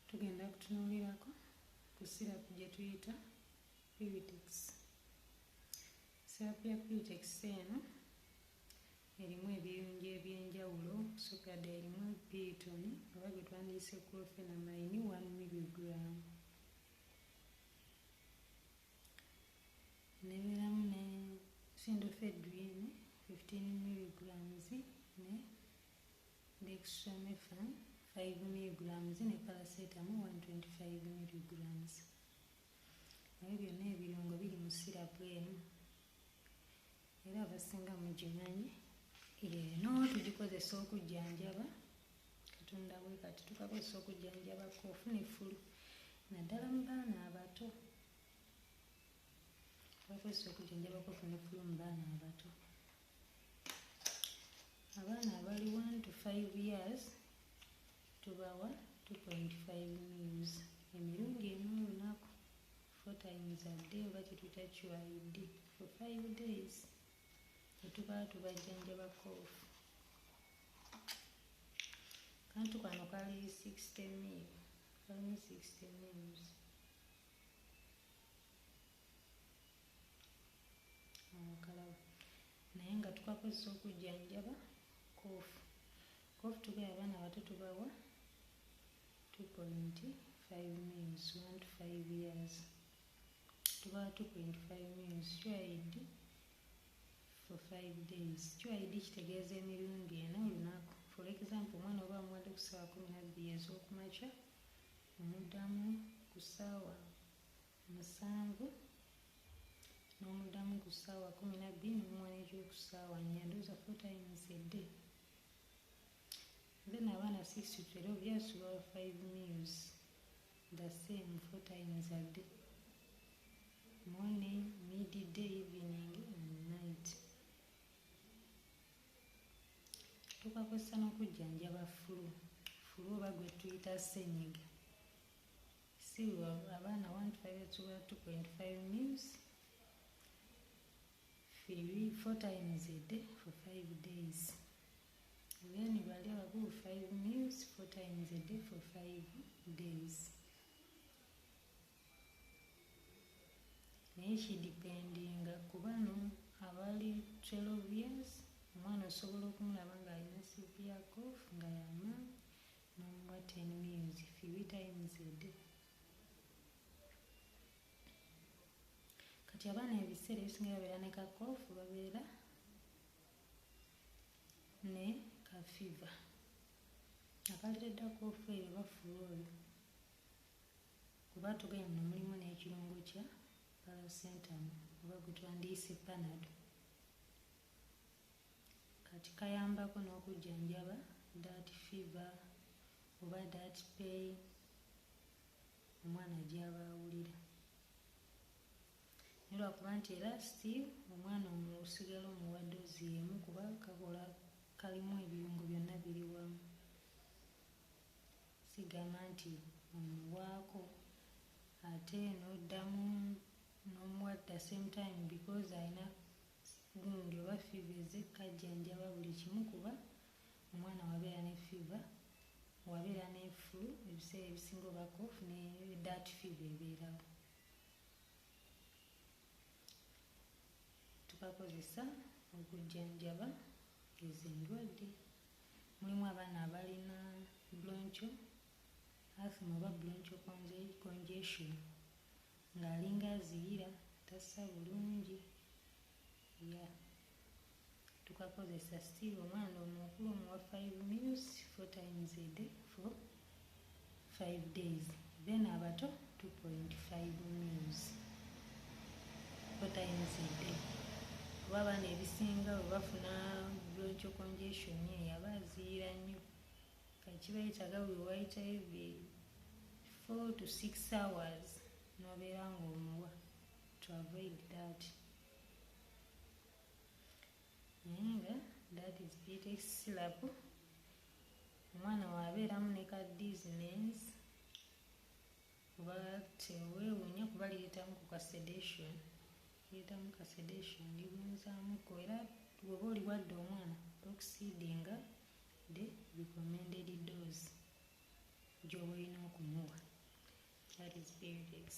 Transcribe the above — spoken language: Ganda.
tugenda kutunuulirako ku sirapu gye tuyita Puritex. Sirapu ya Puritex eno erimu ebirungi ebyenjawulo, okusooka ddala erimu Piriton oba gwe twandiyise Chlorpheniramine 1 mg, nebeeramu ne Pseudoephedrine 15 mg ne Dextromethorphan 5 mg ne Paracetamol 125 mg. Ebyo byonna ebirungo biri mu sirapu eno era abasinga mugimanyi. Eno tugikozesa okujjanjaba katonda bwe kati tukakozesa okujjanjaba koofu ne fulu naddala mu baana abato. Tukakozesa okujjanjaba koofu ne fulu mu baana abato. Abaana abali 1 to 5 years tubawa 2.5 mils emirundi emu olunaku 4 times a day oba kyetuyita QID for 5 days. Netuba tubajjanjaba koofu. Kantu kano kali 60 mil, kalimu 60 mils. Kalaba naye nga tukakozesa okujjanjaba koofu. Koofu tugaya abaana abato tubawa 2.5 mils 1 to 5 years. Tubawa 2.5 mils QID for 5 days. QID kitegeeza emirundi ena olunaku. For example, omwana oba amuwadde ku ssaawa 12 ez'okumakya, omuddamu ku ssaawa 7 n'omuddamu ku ssaawa 12 n'omuwa n'ekyoku ssaawa 4, ndowooza 4 times a day. Then abaana 6 to 12 years tubawa 5 mils the same 4 times a day, morning, midday, evening and night. Tukakozesa n'okujjanjaba fulu oba gwe tuyita ssenyiga. Si abaana 1 to 5 tubawa 2.5 mils 4 times a day for 5 days. Then bali abakulu 5 mils 4 times a day for 5 days. Naye kidipendinga ku bano abali 12 years, omwana osobola okumulaba ng'alina severe cough nga y'amaanyi n'omuwa 10 mils 3 times a day. Kati abaana ebiseera ebisinga babeera ne ka cough, babeera ne ka fever. Akaleetedde cough eyo oba fulu oyo kuba tuganye muno mulimu n'ekirungo kya Paracetamol oba gwe twandiyise Panado. Kati kayambako n'okujjanjaba that fever oba that pain omwana gy'aba awulira. Naye lwakuba nti era still omwana omusigala omuwa ddoozi y'emu kuba kakola kalimu ebirungo byonna biri wamu. Sigamba nti omuwaako ate n'oddamu n'omuwa at the same time because alina gundi oba fever ze kajjanjaba buli kimu kuba omwana wabeera ne fever, wabeera ne flu ebiseera ebisinga oba cough ne that fever ebeerawo. Tukakozesa okujjanjaba ezo endwadde. Mulimu abaana abalina bronchial asthma oba bronchial congestion ng'alinga aziyira tassa bulungi. Tukakozesa still omwana omukulu omuwa 5 mils 4 times a day for 5 days. Then abato 2.5 mils 4 times a day. Kuba abaana ebisinga bwe bafuna bronchial congestion eyo aba aziyira nnyo. Kakiba yeetaaga buli wayita every 4 to 6 hours n'obeera ng'omuwa to avoid that. Nga that is Puritex syrup. Omwana waabeeramu ne ka dizziness kuba teweewuunya kuba lireetamu ku ka sedation. Lireetamu ka sedation liwunzaamuko era bw'oba oliwadde omwana to exceedinga the recommended dose. gy'oba olina okumuwa. That is periods.